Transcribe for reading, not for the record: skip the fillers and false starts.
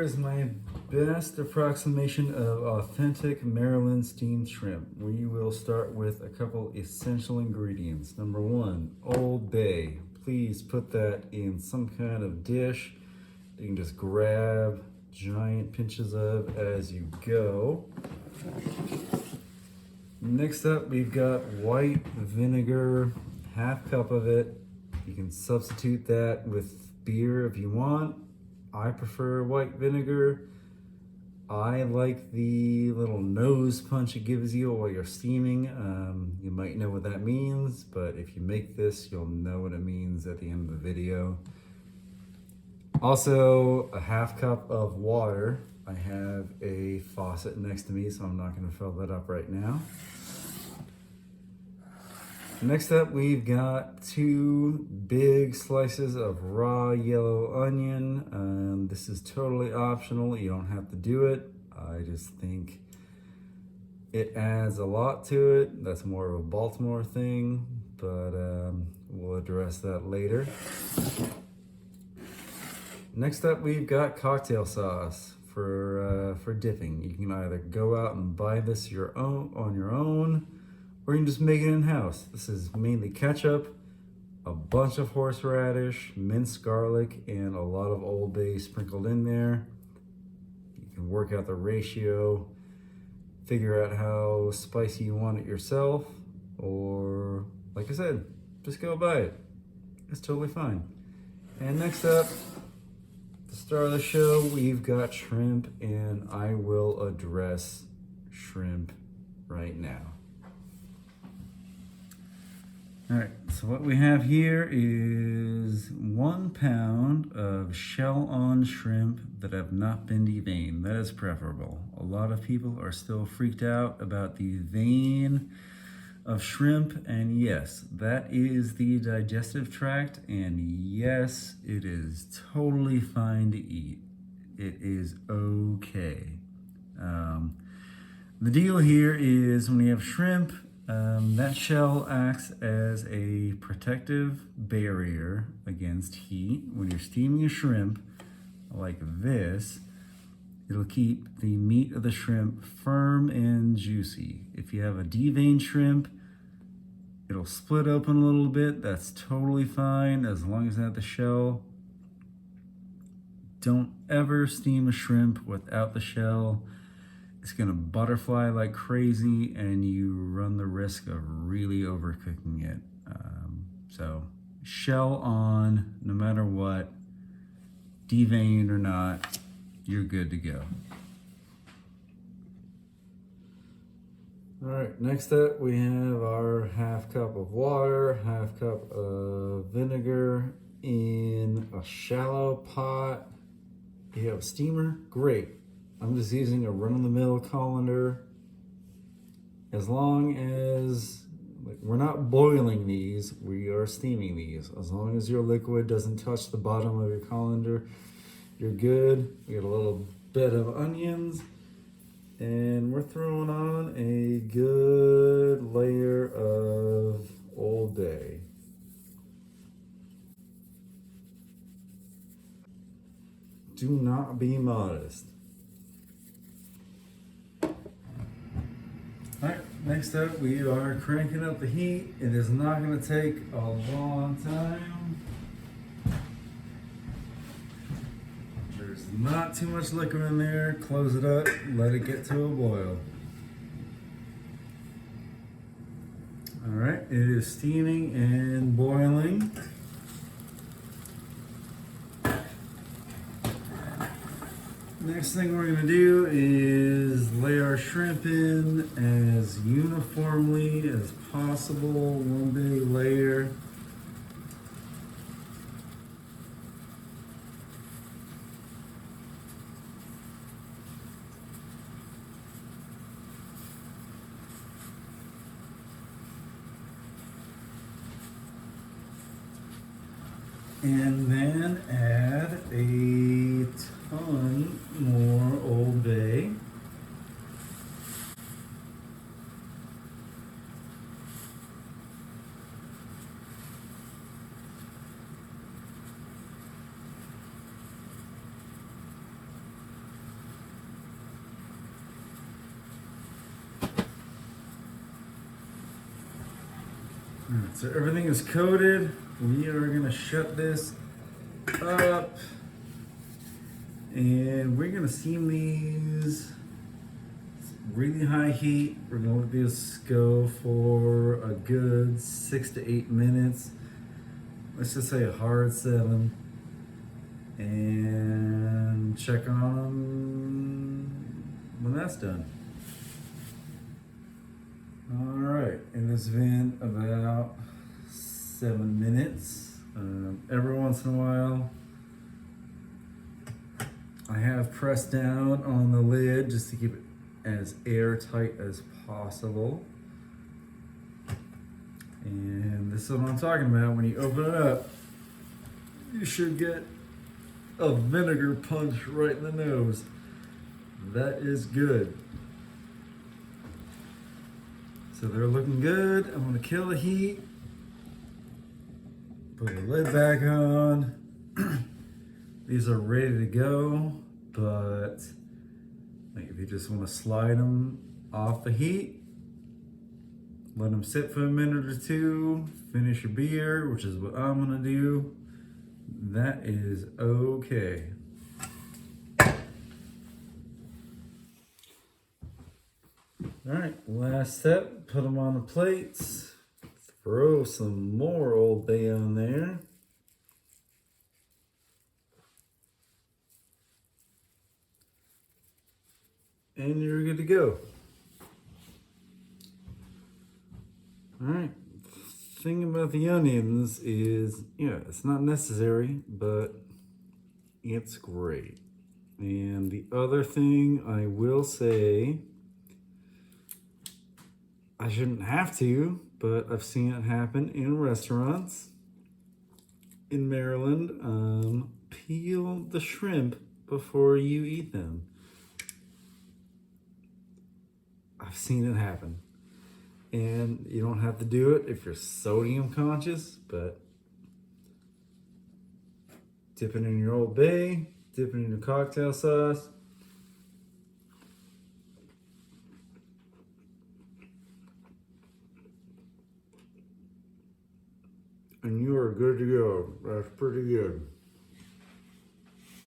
is my best approximation of authentic Maryland steamed shrimp. We will start with a couple essential ingredients. Number one, Old Bay. Please put that in some kind of dish. You can just grab giant pinches of as you go. Next up, we've got white vinegar, half cup of it. You can substitute that with beer if you want. I prefer white vinegar. I like the little nose punch it gives you while you're steaming. You might know what that means, but if you make this, you'll know what it means at the end of the video. Also, a half cup of water. I have a faucet next to me, so I'm not going to fill that up right now. Next up, we've got 2 big slices of raw yellow onion. This is totally optional. You don't have to do it. I just think it adds a lot to it. That's more of a Baltimore thing, but we'll address that later. Next up, we've got cocktail sauce for dipping. You can either go out and buy this on your own, or you can just make it in-house. This is mainly ketchup, a bunch of horseradish, minced garlic, and a lot of Old Bay sprinkled in there. You can work out the ratio, figure out how spicy you want it yourself, or like I said, just go buy it. It's totally fine. And next up, the star of the show, we've got shrimp, and I will address shrimp right now. All right, so what we have here is 1 pound of shell-on shrimp that have not been deveined. That is preferable. A lot of people are still freaked out about the vein of shrimp, and yes, that is the digestive tract, and yes, it is totally fine to eat. It is okay. The deal here is when you have shrimp, that shell acts as a protective barrier against heat. When you're steaming a shrimp like this, it'll keep the meat of the shrimp firm and juicy. If you have a deveined shrimp, it'll split open a little bit. That's totally fine as long as it has the shell. Don't ever steam a shrimp without the shell. It's gonna butterfly like crazy and you run the risk of really overcooking it. So shell on, no matter what, deveined or not, you're good to go. All right, next up we have our half cup of water, half cup of vinegar in a shallow pot. You have a steamer, great. I'm just using a run-of-the-mill colander. As long as we're not boiling these, we are steaming these. As long as your liquid doesn't touch the bottom of your colander, you're good. We got a little bit of onions, and we're throwing on a good layer of Old Bay. Do not be modest. All right, next up we are cranking up the heat. It is not going to take a long time. There's not too much liquor in there. Close it up, let it get to a boil. All right, it is steaming and boiling. Next thing we're gonna do is lay our shrimp in as uniformly as possible, one big layer. And then add a ton more Old Bay. So everything is coated. We are gonna shut this up and we're gonna steam these. Really high heat. We're gonna let this go for a good 6 to 8 minutes. Let's just say a hard 7. And check on them when that's done. All right, and it's been about 7 minutes. Every once in a while, I have pressed down on the lid just to keep it as airtight as possible. And this is what I'm talking about. When you open it up, you should get a vinegar punch right in the nose. That is good. So they're looking good. I'm gonna kill the heat. Put the lid back on. These are ready to go, but like if you just want to slide them off the heat, let them sit for a minute or two, finish your beer, which is what I'm gonna do. That is okay. All right, last step, put them on the plates. Throw some more Old Bay on there. And you're good to go. All right, thing about the onions is, yeah, it's not necessary, but it's great. And the other thing I will say, I shouldn't have to, but I've seen it happen in restaurants in Maryland. Peel the shrimp before you eat them. I've seen it happen. And you don't have to do it if you're sodium conscious, but dip it in your Old Bay, dip it in your cocktail sauce. And you are good to go. That's pretty good.